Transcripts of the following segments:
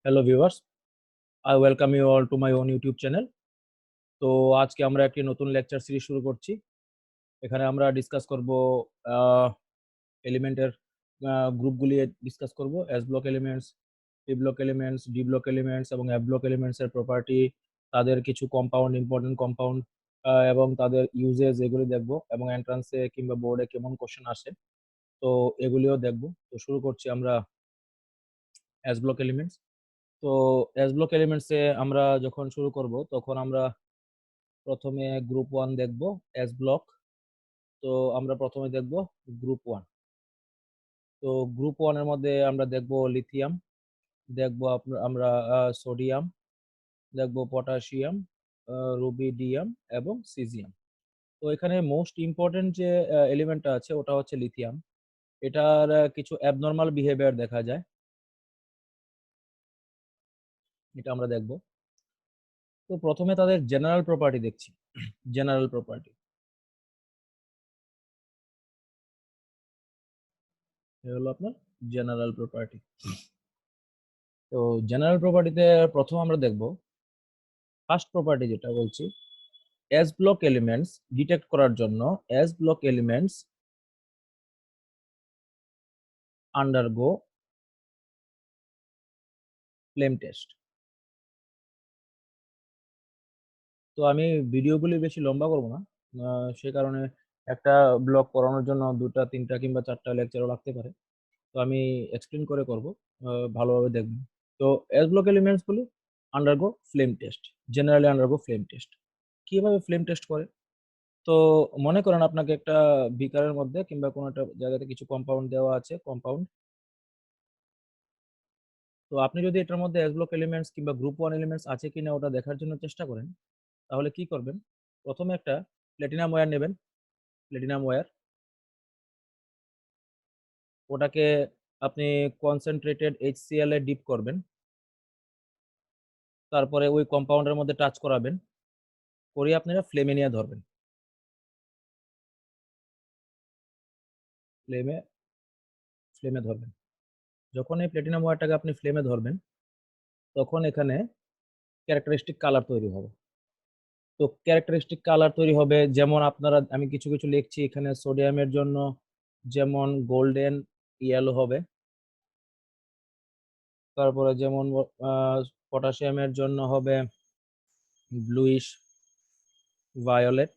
Hello viewers, I welcome you all to my own YouTube channel. তো আজকে আমরা একটি নতুন লেকচার সিরিজ শুরু করছি। এখানে আমরা ডিসকাস করব এলিমেন্টের গ্রুপগুলি ডিসকাস করব। S block elements, P block elements, D block elements এবং এফ ব্লক এলিমেন্টস এর প্রপার্টি, তাদের কিছু কম্পাউন্ড, ইম্পর্টেন্ট কম্পাউন্ড এবং তাদের ইউজেস, এগুলি দেখব এবং এন্ট্রান্সে কিংবা বোর্ডে কেমন কোশ্চেন আসে, তো এগুলিও দেখব। তো শুরু করছি আমরা এস ব্লক এলিমেন্টস। তো এস ব্লক এলিমেন্টসে আমরা যখন শুরু করব তখন আমরা প্রথমে গ্রুপ 1 দেখব, এস ব্লক। তো আমরা প্রথমে দেখব গ্রুপ 1। তো গ্রুপ 1 এর মধ্যে আমরা দেখব লিথিয়াম, দেখব আমরা সোডিয়াম, দেখব পটাশিয়াম, রুবিডিয়াম এবং সিজিয়াম। তো এখানে মোস্ট ইম্পর্টেন্ট যে এলিমেন্টটা আছে ওটা হচ্ছে লিথিয়াম। এটার কিছু অ্যাবনর্মাল বিহেভিয়ার দেখা যায়, এটা আমরা দেখব। তো প্রথমে তাদের জেনারেল প্রপার্টি দেখছি। জেনারেল প্রপার্টি হলো আপনার জেনারেল প্রপার্টি। তো জেনারেল প্রপার্টিতে প্রথম আমরা দেখব ফার্স্ট প্রপার্টি, যেটা বলছি এস ব্লক এলিমেন্টস ডিটেক্ট করার জন্য S block elements undergo flame test. তো আমি ভিডিওগুলি বেশি লম্বা করব না, সে কারণে একটা ব্লক করানোর জন্য 2টা 3টা কিংবা 4টা লেকচারও লাগতে পারে। তো আমি এক্সপ্লেন করে করব, ভালোভাবে দেখবেন। তো এস ব্লক এলিমেন্টস গুলি undergo flame test, generally undergo flame test. কিভাবে ফ্লেম টেস্ট করে? তো মনে করেন আপনাকে একটা বিকারের মধ্যে কিংবা কোনো একটা জায়গাতে কিছু কম্পাউন্ড দেওয়া আছে, কম্পাউন্ড। তো আপনি যদি এটার মধ্যে এস ব্লক এলিমেন্টস কিংবা গ্রুপ 1 এলিমেন্টস আছে কিনা ওটা দেখার জন্য চেষ্টা করেন, তাহলে কি করবেন? প্রথমে একটা প্ল্যাটিনাম ওয়্যার নেবেন, প্ল্যাটিনাম ওয়্যার। ওটাকে আপনি কনসেন্ট্রেটেড HCl এ ডিপ করবেন, তারপরে ওই কম্পাউন্ডের মধ্যে টাচ করাবেন, করে আপনারা ফ্লেমে নিয়ে ধরবেন। ফ্লেমে ফ্লেমে ধরবেন। যখন এই প্ল্যাটিনাম ওয়্যারটাকে আপনি ফ্লেমে ধরবেন, তখন এখানে ক্যারেক্টারিস্টিক কালার তৈরি হবে। তো ক্যারেক্টারিস্টিক কালার তৈরি হবে যেমন আপনারা, আমি কিছু কিছু লিখছি এখানে। সোডিয়ামের জন্য যেমন গোল্ডেন ইয়েলো হবে, তারপরে যেমন পটাশিয়ামের জন্য হবে ব্লুইশ ভায়োলেট,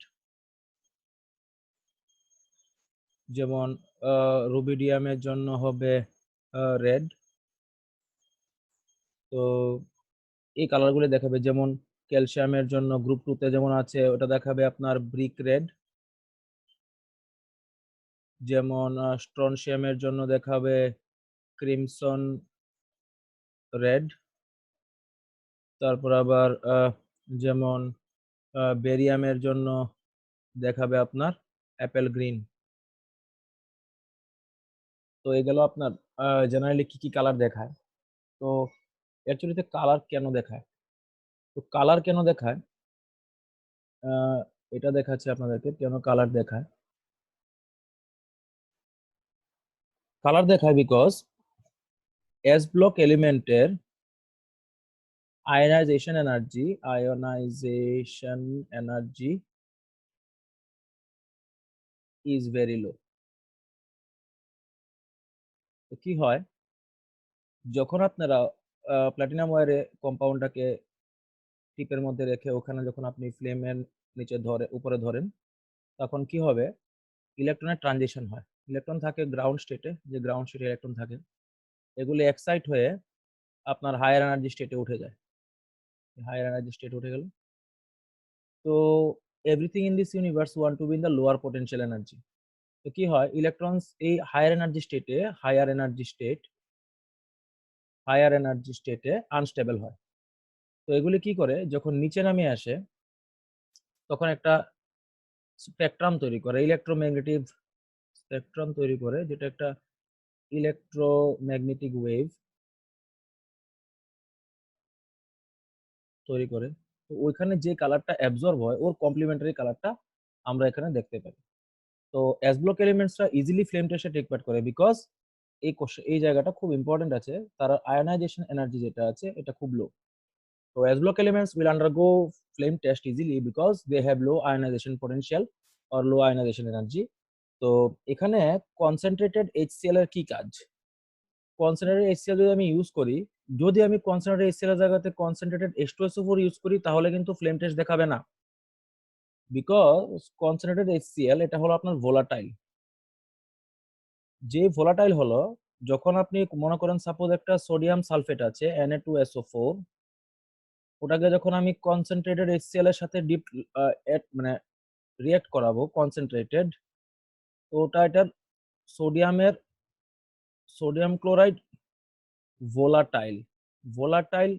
যেমন রুবিডিয়ামের জন্য হবে রেড। তো এই কালারগুলো দেখাবে। যেমন ক্যালসিয়ামের জন্য গ্রুপ 2 তে যেমন আছে, ওটা দেখাবে আপনার ব্রিক রেড। যেমন স্ট্রনশিয়ামের জন্য দেখাবে ক্রিমসন রেড। তারপর আবার যেমন বেরিয়ামের জন্য দেখাবে আপনার অ্যাপেল গ্রিন। তো এগুলো আপনার জেনারেলি কি কি কালার দেখায়। তো অ্যাকচুয়ালিতে কালার কেন দেখায়? তো কালার কেন দেখায়, আহ, এটা দেখাচ্ছে আপনাদেরকে কেন কালার দেখায়। কালার দেখায় বিকজ এস ব্লক এলিমেন্টের ionisation energy is very low. তো কি হয়, যখন আপনারা প্লাটিনাম ওয়্যারে কম্পাউন্ডটাকে টিপের মধ্যে রেখে ওখানে যখন আপনি ফ্লেমের নিচে ধরে উপরে ধরেন, তখন কি হবে, ইলেকট্রনের ট্রানজিশন হয়। ইলেকট্রন থাকে গ্রাউন্ড স্টেটে, যে গ্রাউন্ড স্টেটে ইলেকট্রন থাকে, এগুলি এক্সাইট হয়ে আপনার হায়ার এনার্জি স্টেটে উঠে যায়। হায়ার এনার্জি স্টেট উঠে গেল। তো everything in this universe want to be in the lower potential energy. তো কি হয়, ইলেকট্রনস এই হায়ার এনার্জি স্টেটে, হায়ার এনার্জি স্টেটে আনস্টেবল হয়। তো এগুলি কি করে, যখন নিচে নামে আসে তখন একটা স্পেকট্রাম তৈরি করে, ইলেকট্রোম্যাগনেটিক স্পেকট্রাম তৈরি করে, যেটা একটা ইলেকট্রোম্যাগনেটিক ওয়েভ তৈরি করে। তো ওইখানে যে কালারটা অ্যাবজর্ব হয় ওর কমপ্লিমেন্টারি কালারটা আমরা এখানে দেখতে পাই। তো এস ব্লক এলিমেন্টসরা ইজিলি ফ্লেম টেস্টে টেক পার্ট করে বিকজ এই জায়গাটা খুব ইম্পর্টেন্ট আছে, তার আয়নাইজেশন এনার্জি যেটা আছে এটা খুব লো। So S block elements will undergo flame test easily because they have low ionization potential or low ionization energy. তো এখানে কনসেন্ট্রেটেড HCl এর কি কাজ? কনসেন্ট্রেটেড HCl যদি আমি ইউজ করি, যদি আমি কনসেন্ট্রেটেড HCl এর জায়গাতে কনসেন্ট্রেটেড H2SO4 ইউজ করি তাহলে কিন্তু ফ্লেম টেস্ট দেখাবে না, বিকজ কনসেন্ট্রেটেড HCl এটা হলো আপনার ভোলাটাইল। যে ভোলাটাইল হলো, যখন আপনি মনে করেন সাপোজ একটা সোডিয়াম সালফেট আছে Na2SO4, ওটাকে যখন আমি কনসেন্ট্রেটেড HCl এর সাথে ডিপ মানে রিঅ্যাক্ট করাবো কনসেন্ট্রেটেড, তো ওটা এটার সোডিয়ামের সোডিয়াম ক্লোরাইড ভোলাটাইল ভোলাটাইল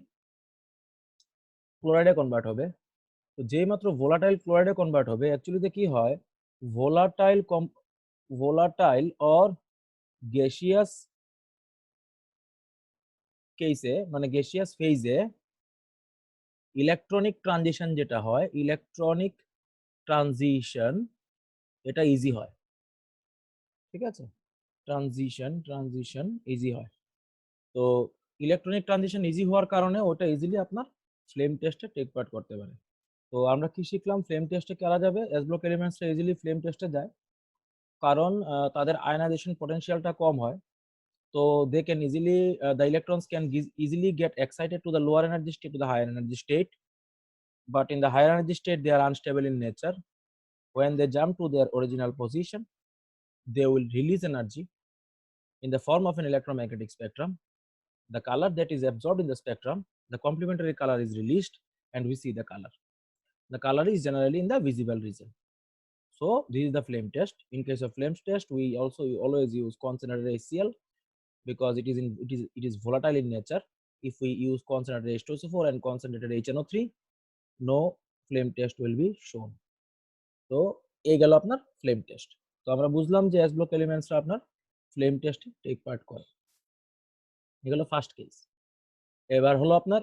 ক্লোরাইডে কনভার্ট হবে। তো যেই মাত্র ভোলাটাইল ক্লোরাইডে কনভার্ট হবে, অ্যাকচুয়ালিতে কি হয়, ভোলাটাইল ভোলাটাইল অর গ্যাসিয়াস কেসে মানে গ্যাসিয়াস ফেজে ইলেকট্রনিক ট্রানজিশন যেটা হয়, ইলেকট্রনিক ট্রানজিশন এটা ইজি হয়। ঠিক আছে, ট্রানজিশন ইজি হয়। তো ইলেকট্রনিক ট্রানজিশন ইজি হওয়ার কারণে ওটা ইজিলি আপনার ফ্লেম টেস্টে টেক পার্ট করতে পারে। তো আমরা কি শিখলাম, ফ্লেম টেস্টে কারা যাবে, এস ব্লক এলিমেন্টসটা ইজিলি ফ্লেম টেস্টে যায়, কারণ তাদের আয়নাইজেশন পটেনশিয়ালটা কম হয়। তো they can easily the electrons can easily get excited to the lower energy state to the higher energy state, but in the higher energy state they are unstable in nature. When they jump to their original position, they will release energy in the form of an electromagnetic spectrum. The color that is absorbed in the spectrum, the complementary color is released and we see the color. The color is generally in the visible region. So this is the flame test. In case of flame test, we also always use concentrated HCl because it is volatile in nature. If we use concentrated H2SO4 and concentrated HNO3, no flame test will be shown. তো এই গেল আপনার flame test. তো আমরা বুঝলাম যে S block এলিমেন্টসরা আপনার flame টেস্টে টেক পার্ট করে। এগুলো ফার্স্ট কেস। এবার হলো আপনার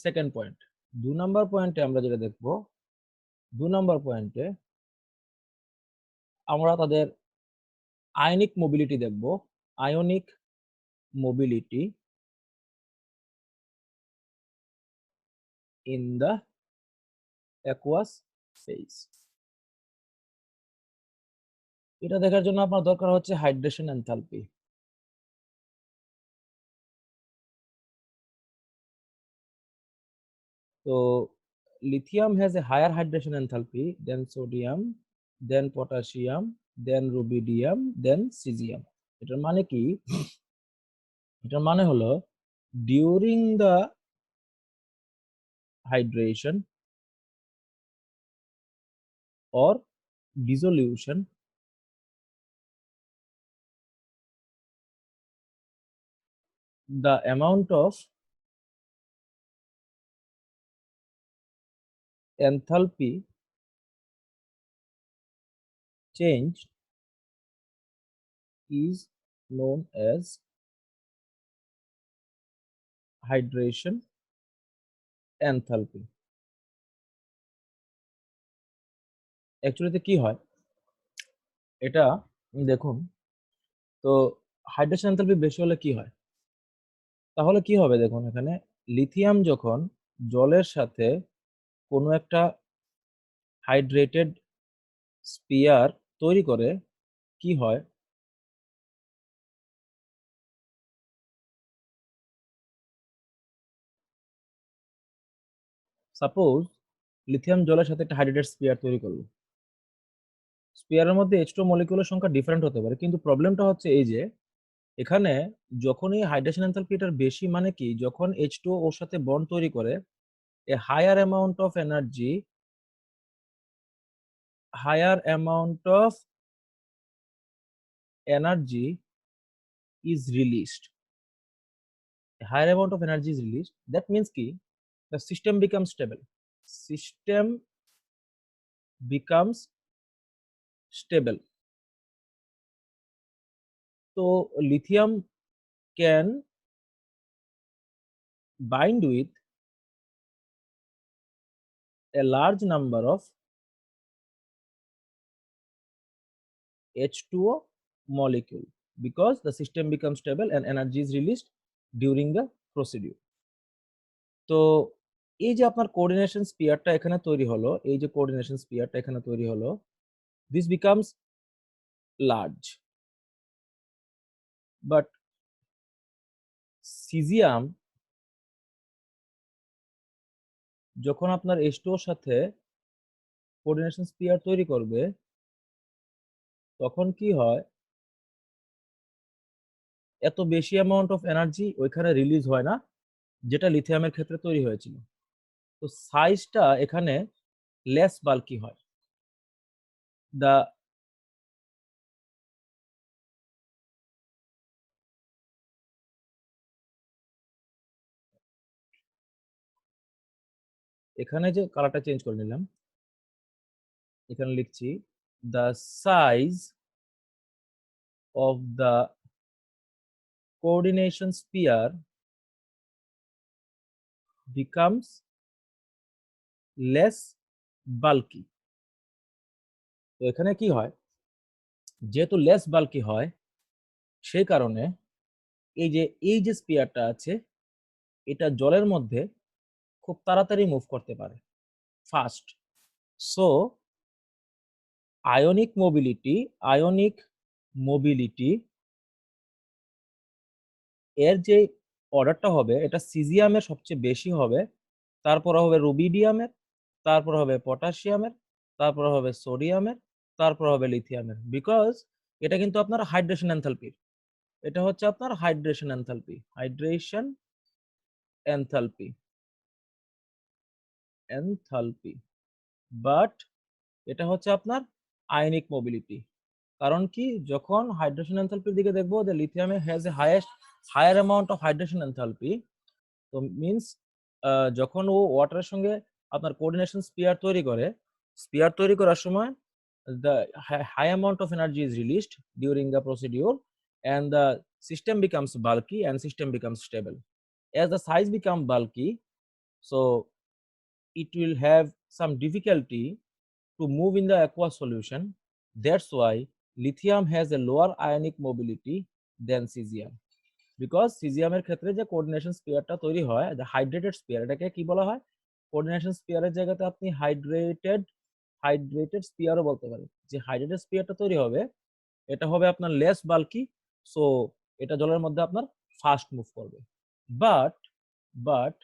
সেকেন্ড পয়েন্ট। 2 নম্বর পয়েন্টে আমরা যেটা দেখব, 2 নম্বর পয়েন্টে আমরা তাদের আয়নিক মোবিলিটি দেখব। Ionic mobility in the aqueous phase. এটা দেখার জন্য আপনার দরকার হচ্ছে হাইড্রেশন এনথালপি। তো lithium has a higher hydration enthalpy than sodium, then potassium, then rubidium, then cesium. এটার মানে কি, এটার মানে হলো during the hydration or dissolution, the amount of enthalpy change is known as hydration enthalpy. অ্যাকচুয়ালিতে কি হয় এটা দেখুন, তো হাইড্রেশন এনথালপি বেশি হলে কি হয়, তাহলে কি হবে দেখুন, এখানে লিথিয়াম যখন জলের সাথে কোনো একটা হাইড্রেটেড স্পিয়ার তৈরি করে, কি হয়, সাপোজ লিথিয়াম জলের সাথে একটা হাইড্রেটেড স্পিয়ার তৈরি করলো, স্পিয়ারের মধ্যে H2 মলিকিউলের সংখ্যা ডিফারেন্ট হতে পারে, কিন্তু প্রবলেমটা হচ্ছে এই যে এখানে যখনই হাইড্রেশন এনথালপি এটার বেশি, মানে কি, যখন H2 ওর সাথে বন্ড তৈরি করে, a higher amount of energy is released. A higher amount of energy is released. That means ki the system becomes stable. System becomes stable. So lithium can bind with a large number of H2O molecule. because the system becomes stable and energy is released during the procedure. তো এই যে আপনার coordination স্পিয়ারটা এখানে তৈরি হলো, এই যে coordination স্পিয়ারটা এখানে তৈরি হলো, this becomes large, but caesium যখন আপনার H2O এর সাথে কোঅর্ডিনেশন স্পিয়ার তৈরি করবে, তখন কি হয়, এত বেশি অ্যামাউন্ট অফ এনার্জি ওইখানে রিলিজ হয় না, যেটা লিথিয়ামের ক্ষেত্রে তৈরি হয়েছিল। তো সাইজটা এখানে লেস বাল্কি হয়। দা এখানে যে কালারটা চেঞ্জ করে নিলাম, এখানে লিখছি the size of the coordination spear becomes less bulky. তো এখানে কি হয়, যেহেতু লেস বাল্কি হয়, সেই কারণে এই যে স্পিয়ারটা আছে, এটা জলের মধ্যে খুব তাড়াতাড়ি মুভ করতে পারে, ফাস্ট। সো আয়নিক মোবিলিটি এর যে অর্ডারটা হবে, এটা সিজিয়ামের সবচেয়ে বেশি হবে, তারপরে হবে রুবিডিয়ামের, তারপর হবে পটাশিয়ামের, তারপর হবে সোডিয়ামের, তারপর হবে লিথিয়ামের। বিকজ এটা কিন্তু আপনার হাইড্রেশন এনথালপির, এটা হচ্ছে আপনার হাইড্রেশন এনথালপি, বাট এটা হচ্ছে আপনার আয়নিক মোবিলিটি। কারণ কি, যখন হাইড্রেশন এনথালপির দিকে দেখবো, যে লিথিয়ামে has a higher amount of hydration enthalpy, তো মিনস যখন ও ওয়াটারের সঙ্গে আপনার কোঅর্ডিনেশন স্পিয়ার তৈরি করার সময় the high amount of energy is released during the procedure, and the system becomes bulky and system becomes stable. As the size become bulky, so it will have some difficulty to move in the aqueous solution. That's why lithium has a lower ionic mobility than cesium. Because সিজিয়ামের ক্ষেত্রে যে coordination স্পিয়ারটা তৈরি হয়, যে hydrated spear, এটাকে কি বলা হয়, কোঅর্ডিনেশন স্পিয়ারের জায়গাতে আপনি হাইড্রেটেড স্পিয়ারও বলতে পারেন। যে হাইড্রেটেড স্পিয়ারটা তৈরি হবে, এটা হবে আপনার লেস বাল্কি, সো এটা জলের মধ্যে আপনার ফাস্ট মুভ করবে। But but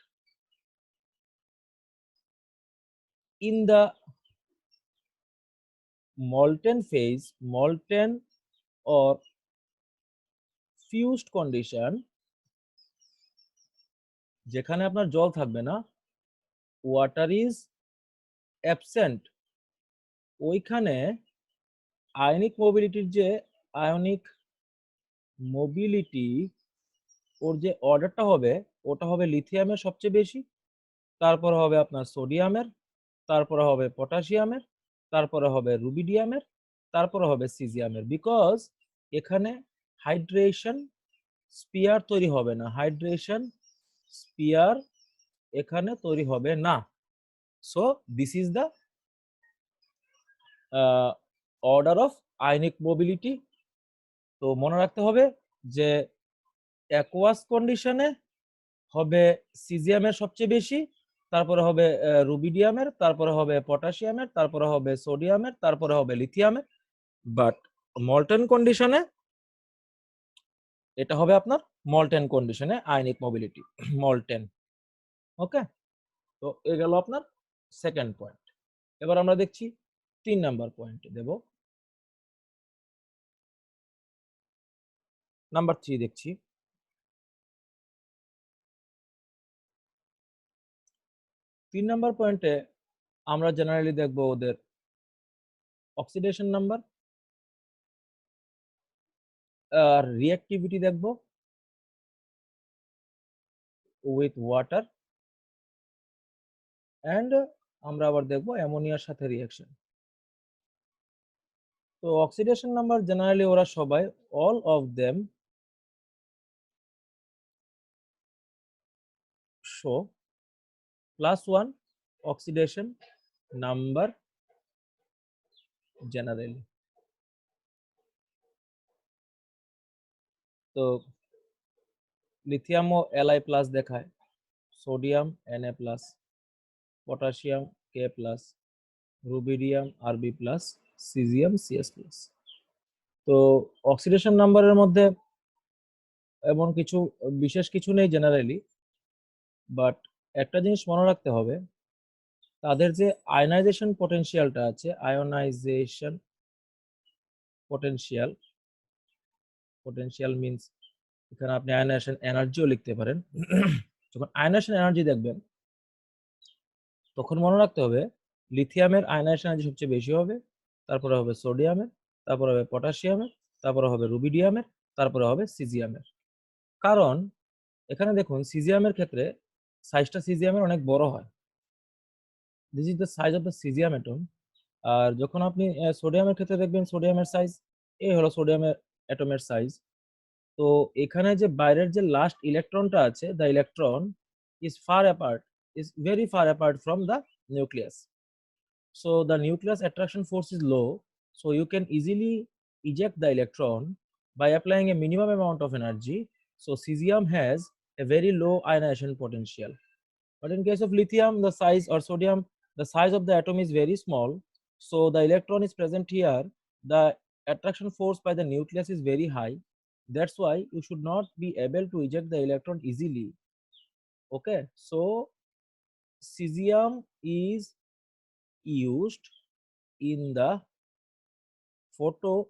in the molten or fused condition, যেখানে আপনার জল থাকবে না, ওয়াটার ইজ অ্যাবসেন্ট, ওইখানে আয়নিক মোবিলিটি ওর যে অর্ডারটা হবে, ওটা হবে লিথিয়ামের সবচেয়ে বেশি, তারপরে হবে আপনার সোডিয়ামের, তারপরে হবে পটাশিয়ামের, তারপরে হবে রুবিডিয়ামের, তারপরে হবে সিজিয়ামের। বিকজ এখানে হাইড্রেশন স্পিয়ার তৈরি হবে না, এখানে তৈরি হবে না। So this is the order of ionic mobility. তো মনে রাখতে হবে যে অ্যাকুয়াস কন্ডিশনে হবে সিজিয়ামের সবচেয়ে বেশি, তারপরে হবে রুবিডিয়ামের, তারপরে হবে পটাশিয়ামের, তারপরে হবে সোডিয়ামের, তারপরে হবে লিথিয়ামের। বাট মল্টেন কন্ডিশনে এটা হবে আপনার আয়নিক মোবিলিটি মল্টেন। ওকে, তো এ গেল আপনার সেকেন্ড পয়েন্ট। এবার আমরা দেখছি 3 নাম্বার পয়েন্ট দেব। নাম্বার 3 দেখছি। তিন নাম্বার পয়েন্টে আমরা জেনারেলি দেখব ওদের অক্সিডেশন নাম্বার, আর রিঅ্যাক্টিভিটি দেখব উইথ ওয়াটার, অ্যান্ড আমরা আবার দেখব অ্যামোনিয়ার সাথে রিঅ্যাকশন। তো অক্সিডেশন নাম্বার জেনারেলি ওরা সবাই all of them show +1 oxidation number generally. তো লিথিয়ামও Li প্লাস দেখায়, sodium Na plus, potassium K plus, rubidium Rb plus, caesium Cs plus. তো অক্সিডেশন নাম্বারের মধ্যে এমন কিছু বিশেষ কিছু নেই জেনারেলি, বাট একটা জিনিস মনে রাখতে হবে, তাদের যে আয়নাইজেশন পটেনশিয়ালটা আছে, আয়নাইজেশন পটেনশিয়াল, পটেনশিয়াল মিন্স এখানে আপনি আয়নাইজেশন এনার্জিও লিখতে পারেন। যখন আয়নাইজেশন এনার্জি দেখবেন তখন মনে রাখতে হবে লিথিয়ামের আয়নাইজেশন এনার্জি সবচেয়ে বেশি হবে, তারপরে হবে সোডিয়ামের, তারপরে হবে পটাশিয়ামের, তারপরে হবে রুবিডিয়ামের, তারপরে হবে সিজিয়ামের। কারণ এখানে দেখুন সিজিয়ামের ক্ষেত্রে সাইজটা সিজিয়ামের অনেক বড় হয়। This is the size of the cesium atom. আর যখন আপনি সোডিয়ামের ক্ষেত্রে দেখবেন সোডিয়ামের সাইজ, এই হলো সোডিয়ামের অ্যাটমের সাইজ। তো এখানে যে বাইরের যে লাস্ট ইলেকট্রনটা আছে, the electron is far apart, is very far apart from the nucleus. So the nucleus attraction force is low, so you can easily eject the electron by applying a minimum amount of energy. So cesium has a very low ionization potential. But in case of lithium, the size, or sodium, the size of the atom is very small. So the electron is present here. The attraction force by the nucleus is very high. That's why you should not be able to eject the electron easily. Okay, so cesium is used in the photoelectric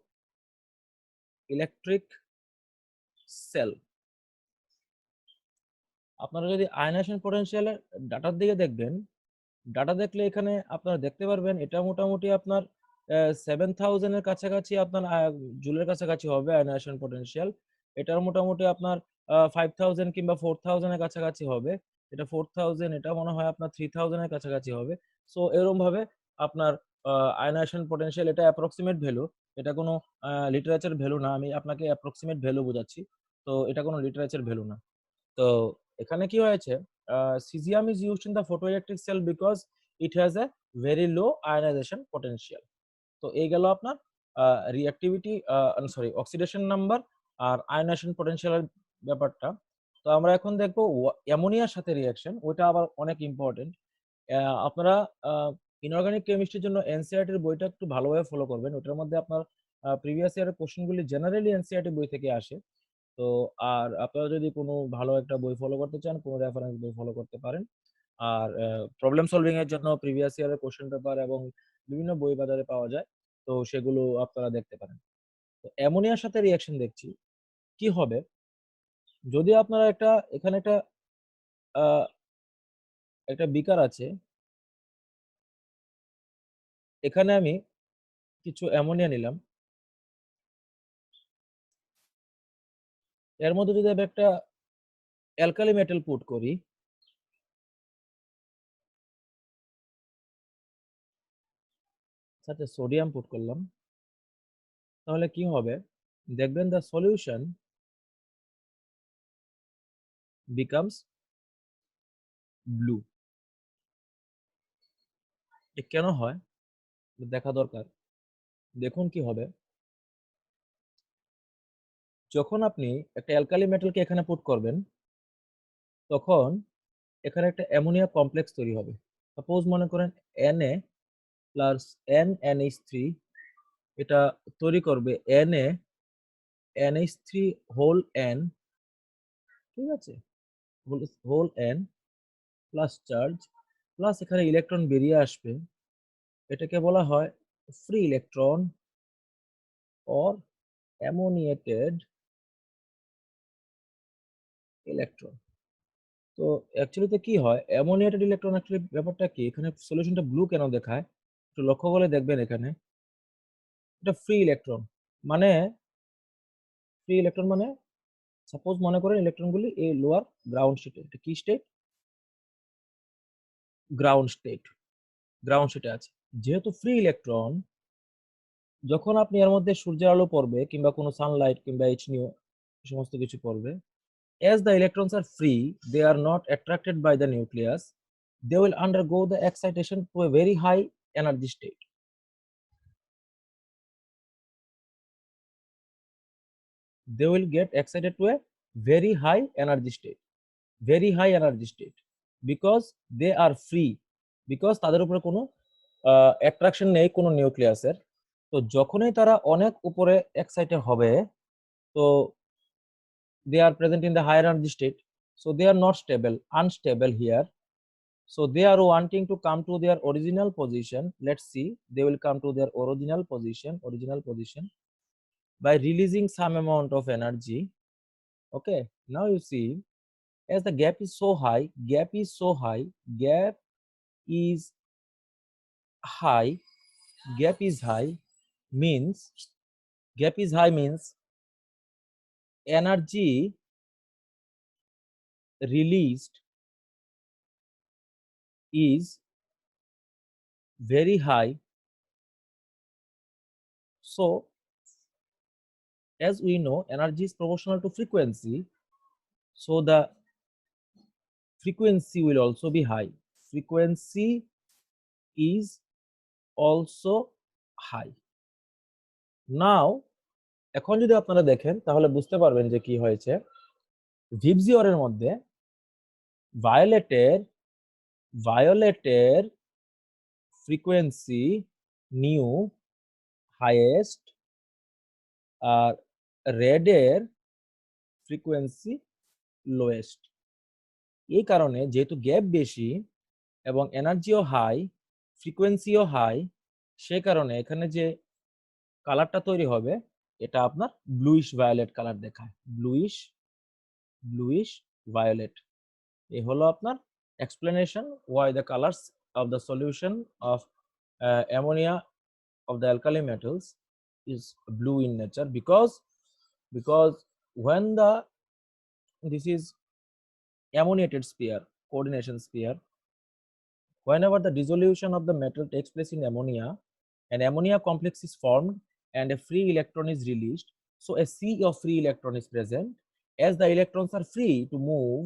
cell. আপনারা যদি ionisation পটেনশিয়ালের ডাটার দিকে দেখবেন, data দেখলে এখানে আপনারা দেখতে পারবেন এটা মোটামুটি আপনার 7000 এর কাছাকাছি আপনার জুলের কাছাকাছি হবে আয়নাইজেশন পটেনশিয়াল। এটার মোটামুটি আপনার 5000 কিংবা 4000 এর কাছাকাছি হবে। এটা 4000, এটা মনে হয় আপনার 3000 এর কাছাকাছি হবে। সো এরকম ভাবে আপনার আয়নাইজেশন পটেনশিয়াল, এটা অ্যাপ্রক্সিমেট ভ্যালু, এটা কোনো লিটারেচার ভ্যালু না, আমি আপনাকে অ্যাপ্রক্সিমেট ভ্যালু বোঝাচ্ছি। তো এটা কোনো লিটারেচার ভ্যালু না। তো এখানে কি হয়েছে, cesium is used in the photoelectric cell because it has a very low ionization potential. তো এই গেল আপনার রিঅ্যাক্টিভিটি, সরি, অক্সিডেশন নাম্বার আর আয়নাইজেশন পটেনশিয়ালের ব্যাপারটা। তো আমরা এখন দেখবো অ্যামোনিয়ার সাথে রিঅ্যাকশন, ওইটা আবার অনেক ইম্পর্টেন্ট। আপনারা ইনঅর্গানিক কেমিস্ট্রির জন্য এনসিইআরটির বইটা একটু ভালোভাবে ফলো করবেন। ওটার মধ্যে আপনার প্রিভিয়াস ইয়ারের কোশ্চেনগুলি জেনারেলি এনসিইআরটি বই থেকে আসে। তো আর আপনারা যদি কোনো ভালো একটা বই ফলো করতে চান, কোনো রেফারেন্স বই ফলো করতে পারেন। আর প্রবলেম সলভিং এর জন্য প্রিভিয়াস ইয়ারের কোশ্চেন পেপার এবং বিভিন্ন বই বাজারে পাওয়া যায়, তো সেগুলো আপনারা দেখতে পারেন। তো অ্যামোনিয়ার সাথে রিঅ্যাকশন দেখছি কি হবে, যদি আপনারা এখানে একটা বিকার আছে, এখানে আমি কিছু অ্যামোনিয়া নিলাম, এর মধ্যে যদি আমি একটা অ্যালকালি মেটাল পুট করি, সাথে সোডিয়াম পুট করলাম, তাহলে কি হবে দেখবেন, দ্য সলিউশন বিকামস ব্লু। কেন হয় দেখা দরকার। দেখুন কি হবে, যখন আপনি একটা অ্যালকালি মেটালকে এখানে পুট করবেন, তখন এখানে একটা অ্যামোনিয়া কমপ্লেক্স তৈরি হবে। সাপোজ মনে করেন Na প্লাস NNH3, এটা তৈরি করবে NH3 হোল N, ঠিক আছে, whole N plus charge, plus এখানে ইলেকট্রন বেরিয়ে আসবে, এটাকে বলা হয় free electron or ammoniated electron. তো অ্যাকচুয়ালিতে কি হয়, অ্যামোনিয়েটেড ইলেকট্রন অ্যাকচুয়ালি ব্যাপারটা কি, এখানে সলিউশনটা ব্লু কেন দেখায় একটু লক্ষ্য করে দেখবেন। এখানে এটা ফ্রি ইলেকট্রন, মানে ফ্রি ইলেকট্রন মানে সাপোজ মনে করেন ইলেকট্রনগুলি এই লোয়ার গ্রাউন্ড স্টেটে, এটা কি স্টেট, গ্রাউন্ড স্টেট, গ্রাউন্ড স্টেটে আছে। যেহেতু ফ্রি ইলেকট্রন, যখন আপনি এর মধ্যে সূর্যের আলো পড়বে কিংবা কোনো সানলাইট কিংবা এইচনিও সমস্ত কিছু পড়বে, as the electrons are free, they are not attracted by the nucleus, they will undergo the excitation to a very high energy state. they will get excited to a very high energy state, very high energy state, because they are free, because তাদের উপরে কোনো attraction নেই কোনো নিউক্লিয়াসের। তো যখনই তারা অনেক উপরে এক্সাইটেড হবে, তো they are present in the higher energy state, so they are not stable, unstable here. So they are wanting to come to their original position. Let's see, they will come to their original position by releasing some amount of energy. Okay, now you see, as the gap is so high, gap is so high, gap is high, gap is high means, gap is high means energy released is very high. So as we know, energy is proportional to frequency, so the frequency will also be high. Frequency is also high. Now এখন যদি আপনারা দেখেন তাহলে বুঝতে পারবেন যে কি হয়েছে। ভিবজিওর এর মধ্যে ভায়োলেটের ফ্রিকোয়েন্সি নিউ হাইয়েস্ট, আর রেডের ফ্রিকোয়েন্সি লোয়েস্ট। এই কারণে যেহেতু গ্যাপ বেশি এবং এনার্জিও হাই, ফ্রিকোয়েন্সিও হাই, সে কারণে এখানে যে কালারটা তৈরি হবে এটা আপনার ব্লুইশ ভায়োলেট কালার দেখায়, ব্লুইশ ভায়োলেট। এই হলো আপনার explanation why the colors of the solution of ammonia of the alkali metals is blue in nature, because when this is ammoniated sphere, coordination sphere, whenever the dissolution of the metal takes place in ammonia, an ammonia complex is formed and a free electron is released. So a sea of free electron is present. As the electrons are free to move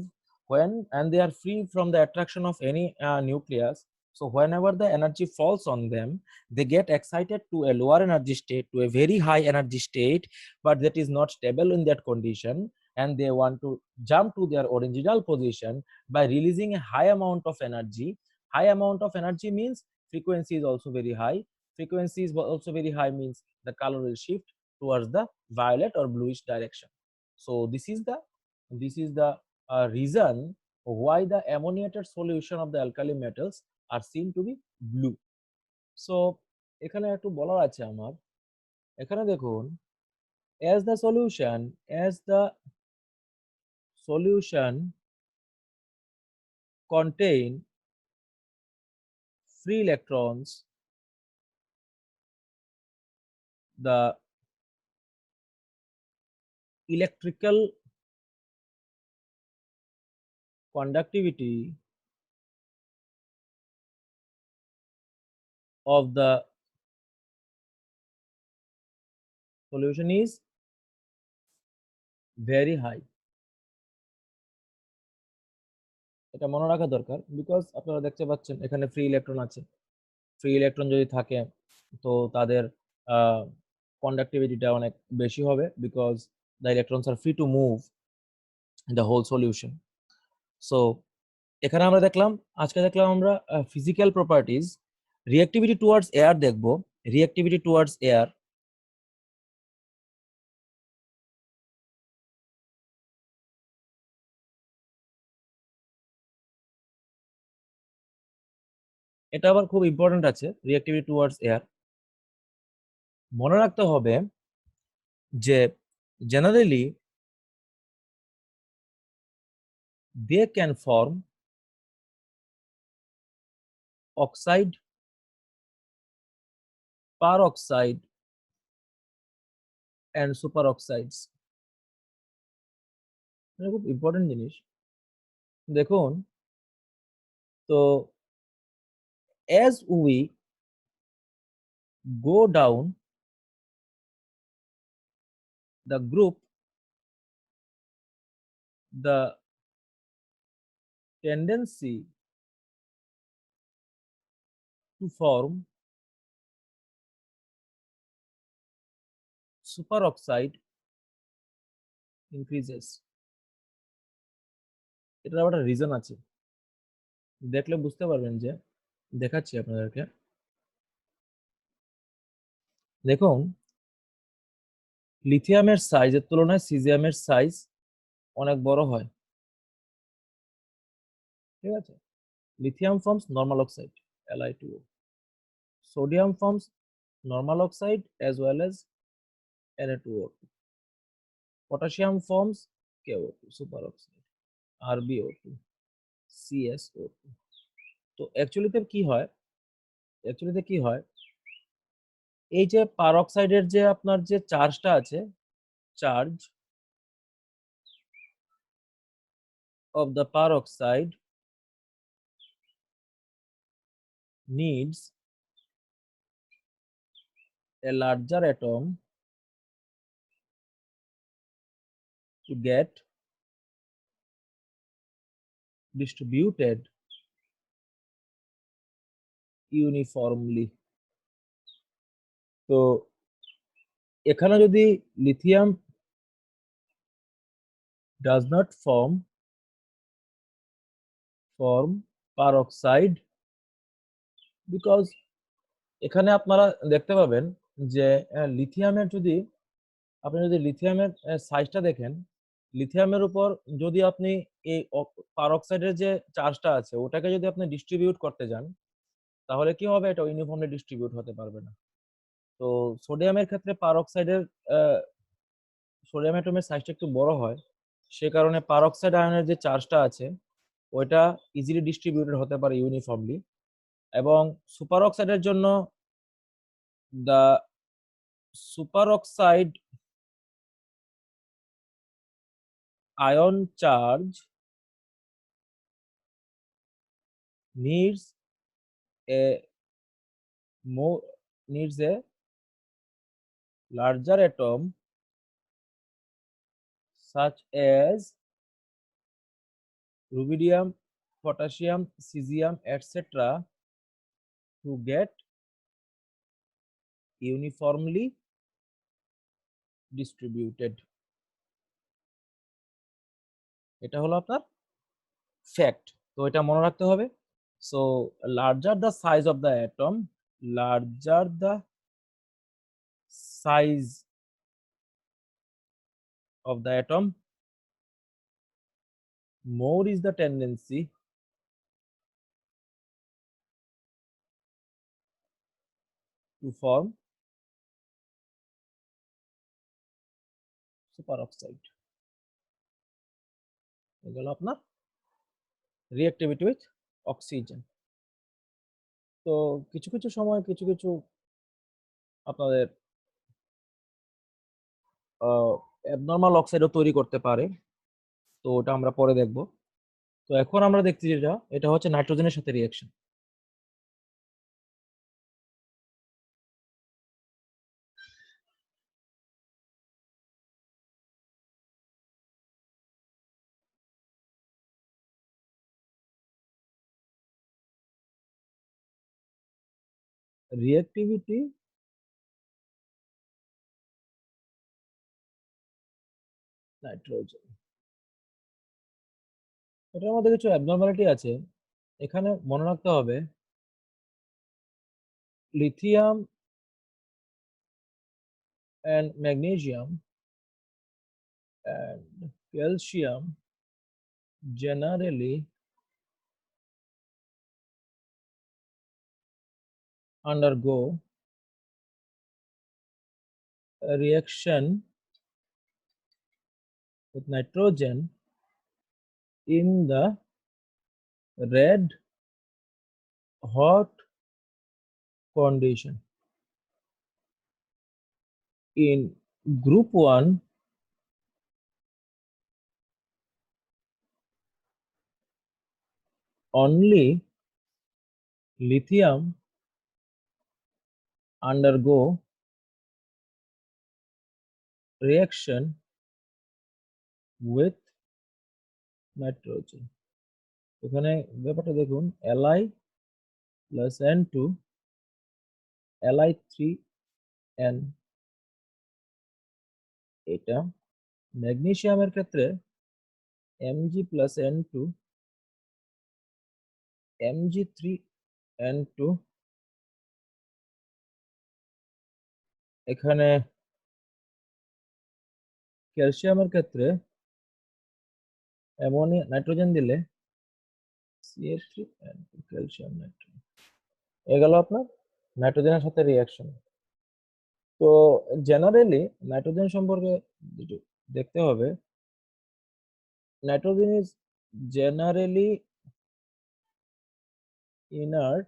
and they are free from the attraction of any nucleus, so whenever the energy falls on them, they get excited to a lower energy state, to a very high energy state, but that is not stable in that condition, and they want to jump to their original position by releasing a high amount of energy. High amount of energy means frequency is also very high. Frequency is also very high means the color will shift towards the violet or bluish direction. So this is the reason why the ammoniated solution of the alkali metals are seen to be blue. So এখানে একটু বলার আছে আমার, এখানে দেখুন, as the solution contain free electrons, the electrical conductivity of the solution is very high. এটা মনে রাখা দরকার, বিকজ আপনারা দেখতে পাচ্ছেন এখানে ফ্রি ইলেকট্রন আছে। ফ্রি ইলেকট্রন যদি থাকে তো তাদের কন্ডাক্টিভিটিটা অনেক বেশি হবে, because the electrons are free to move in the whole solution. So এখানে আমরা আজকে দেখলাম আমরা physical properties. Reactivity towards air দেখব। রিঅ্যাক্টিভিটি টুয়ার্ডস এয়ার, এটা আবার খুব ইম্পর্টেন্ট আছে। রিঅ্যাক্টিভিটি টুয়ার্ডস এয়ার মনে রাখতে হবে যে generally they can form oxide, peroxide and superoxides. এটা খুব ইম্পর্টেন্ট জিনিস। দেখুন, তো as we go down the group, the tendency to form superoxide increases. এটার আবার একটা রিজন আছে, দেখলে বুঝতে পারবেন যে, দেখাচ্ছি আপনাদেরকে। দেখুন, লিথিয়ামের সাইজের তুলনায় সিজিয়ামের সাইজ অনেক বড় হয়, ঠিক আছে। Lithium forms normal oxide Li2O, sodium forms normal oxide as well as Na2O2, potassium forms KO2 superoxide, RbO2, CSO2। তো অ্যাকচুয়ালিতে কি হয়, এই যে পারঅক্সাইডের যে আপনার যে চার্জটা আছে, charge of the peroxide needs a larger atom to get distributed uniformly। তো এখানে যদি lithium does not form peroxide, because এখানে আপনারা দেখতে পাবেন যে আপনি যদি লিথিয়ামের সাইজটা দেখেন, লিথিয়ামের উপর যদি আপনি এই পারঅক্সাইডের যে চার্জটা আছে ওটাকে যদি আপনি ডিস্ট্রিবিউট করতে যান, তাহলে কি হবে, এটা ইউনিফর্মলি ডিস্ট্রিবিউট হতে পারবে না। তো সোডিয়ামের ক্ষেত্রে সোডিয়াম অ্যাটমের সাইজটা একটু বড় হয়, সে কারণে পারঅক্সাইড আয়নের যে চার্জটা আছে ওইটা ইজিলি ডিস্ট্রিবিউটেড হতে পারে ইউনিফর্মলি। এবং সুপার অক্সাইডের জন্য the super oxide ion charge needs a needs a larger atom such as rubidium, potassium, cesium, etc. to get uniformly distributed। এটা হলো আপনার ফ্যাক্ট, তো এটা মনে রাখতে হবে। So larger the size of the atom, larger the size of the atom, more is the tendency to form superoxide। এগুলো আপনার রিঅ্যাক্টিভিটি উইথ অক্সিজেন। তো কিছু কিছু সময় কিছু কিছু আপনাদের অ্যাবনর্মাল অক্সাইডও তৈরি করতে পারে, তো ওটা আমরা পরে দেখব। তো এখন আমরা দেখছি যেটা, এটা হচ্ছে নাইট্রোজেনের সাথে রিঅ্যাকশন। রিঅ্যাক্টিভিটি নাইট্রোজেন, এটার মধ্যে কিছু অ্যাবনর্মালিটি আছে। এখানে মনে রাখতে হবে lithium and magnesium and calcium generally undergo a reaction with nitrogen in the red hot condition. In group 1, only lithium undergo reaction with nitrogen। এখানে ব্যাপারটা দেখুন, Li plus N2, Li3N, এটা ম্যাগনেসিয়ামের ক্ষেত্রে Mg+N2 Mg3N2, এখানে ক্যালসিয়ামের ক্ষেত্রে অ্যামোনিয়া নাইট্রোজেন দিলে CH3N2 calcium nitrogen, এ গেল আপনার নাইট্রোজেনের সাথে রিয়াকশন। তো জেনারেলি নাইট্রোজেন সম্পর্কে যেটা দেখতে হবে, nitrogen is generally inert,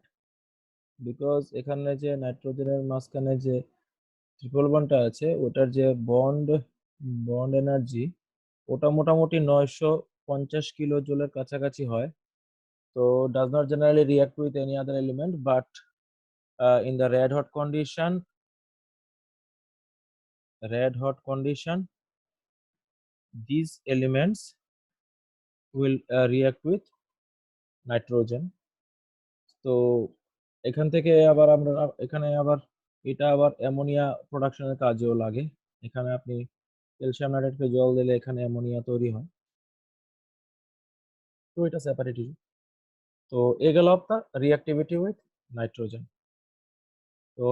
because এখানে যে নাইট্রোজেনের মাঝখানে যে ট্রিপল বন্ডটা আছে ওটার যে বন্ড এনার্জি ওটা মোটামুটি 950 কিলো জুলের কাছাকাছি হয়। তো does not generally react with any other element, but in the red hot condition these elements will react with nitrogen. তো এখান থেকে আবার আমরা এখানে আবার এটা আবার অ্যামোনিয়া প্রোডাকশনের কাজেও লাগে। এখানে আপনি ক্যালসিয়াম নাইট্রেটকে জল দিলে এখানে অ্যামোনিয়া তৈরি হয়, তো এটা সেপারেট ইস্যু। তো এ গেল আপনার রিঅ্যাক্টিভিটি উইথ নাইট্রোজেন। তো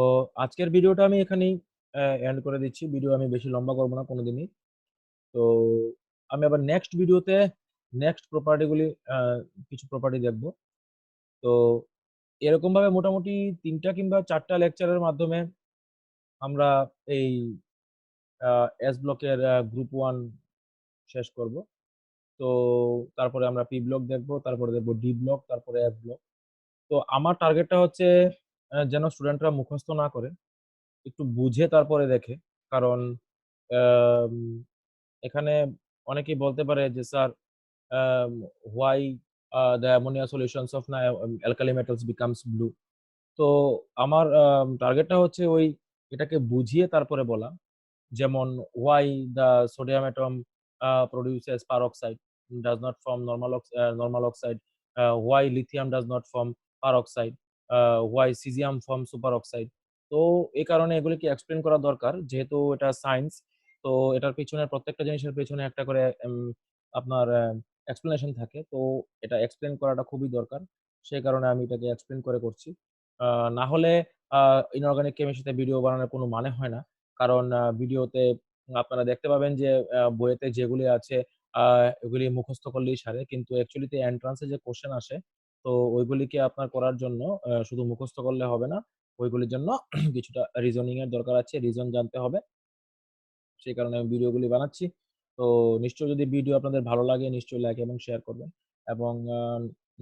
আজকের ভিডিওটা আমি এখানেই এন্ড করে দিচ্ছি, ভিডিও আমি বেশি লম্বা করবো না কোনোদিনই। তো আমি আবার নেক্সট ভিডিওতে নেক্সট প্রপার্টিগুলি কিছু প্রপার্টি দেখব। তো এরকম ভাবে মোটামুটি 3টা কিংবা 4টা লেকচারের মাধ্যমে আমরা এই এস ব্লকের গ্রুপ 1 শেষ করব। তো তারপরে আমরা পি ব্লক দেখবো, তারপরে দেখবো ডি ব্লক, তারপরে এফ ব্লক। তো আমার টার্গেটটা হচ্ছে যেন স্টুডেন্টরা মুখস্থ না করে একটু বুঝে তারপরে দেখে। কারণ আম, এখানে অনেকেই বলতে পারে যে sir why the ammonia solutions of না অ্যালকালি মেটালস বিকামস ব্লু। তো আমার টার্গেটটা হচ্ছে ওই এটাকে বুঝিয়ে তারপরে বলা। যেমন why the sodium atom produces peroxide, does not form normal oxide, why lithium does not form peroxide, why cesium form superoxide। তো এই কারণে এগুলিকে এক্সপ্লেন করা দরকার, যেহেতু এটা সায়েন্স। তো এটার পিছনে প্রত্যেকটা জিনিসের পিছনে একটা করে আপনার এক্সপ্লেনেশন থাকে, তো এটা এক্সপ্লেন করাটা খুবই দরকার। সেই কারণে আমি এটাকে এক্সপ্লেন করে করছি। না হলে ইনঅর্গানিক কেমিস্ট্রিতে ভিডিও বানানোর কোনো মানে হয় না। কারণ ভিডিওতে আপনারা দেখতে পাবেন যে বইয়েতে যেগুলি আছে এগুলি মুখস্থ করলেই সারে, কিন্তু অ্যাকচুয়ালিতে এন্ট্রান্সে যে কোশ্চেন আসে তো ওইগুলিকে আপনার করার জন্য শুধু মুখস্থ করলে হবে না, ওইগুলির জন্য কিছুটা রিজনিং এর দরকার আছে, রিজন জানতে হবে। সেই কারণে আমি ভিডিওগুলি বানাচ্ছি। তো নিশ্চয়ই যদি ভিডিও আপনাদের ভালো লাগে নিশ্চয়ই লাইক এবং শেয়ার করবেন, এবং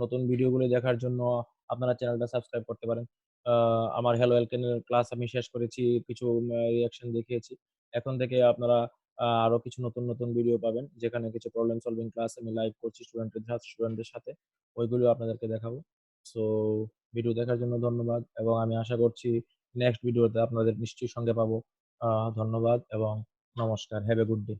নতুন ভিডিওগুলি দেখার জন্য আপনারা চ্যানেলটা সাবস্ক্রাইব করতে পারেন। আমার হ্যালো অ্যালকেনের ক্লাস আমি শেষ করেছি, কিছু রিয়াকশন দেখিয়েছি। এখন থেকে আপনারা আরো কিছু নতুন নতুন ভিডিও পাবেন, যেখানে কিছু প্রবলেম সলভিং ক্লাস আমি লাইভ করছি স্টুডেন্টদের সাথে, ওইগুলো আপনাদেরকে দেখাবো। সো ভিডিও দেখার জন্য ধন্যবাদ, এবং আমি আশা করছি নেক্সট ভিডিওতে আপনাদের নিশ্চয়ই সঙ্গে পাবো। ধন্যবাদ এবং নমস্কার, হ্যাভ এ গুড ডে।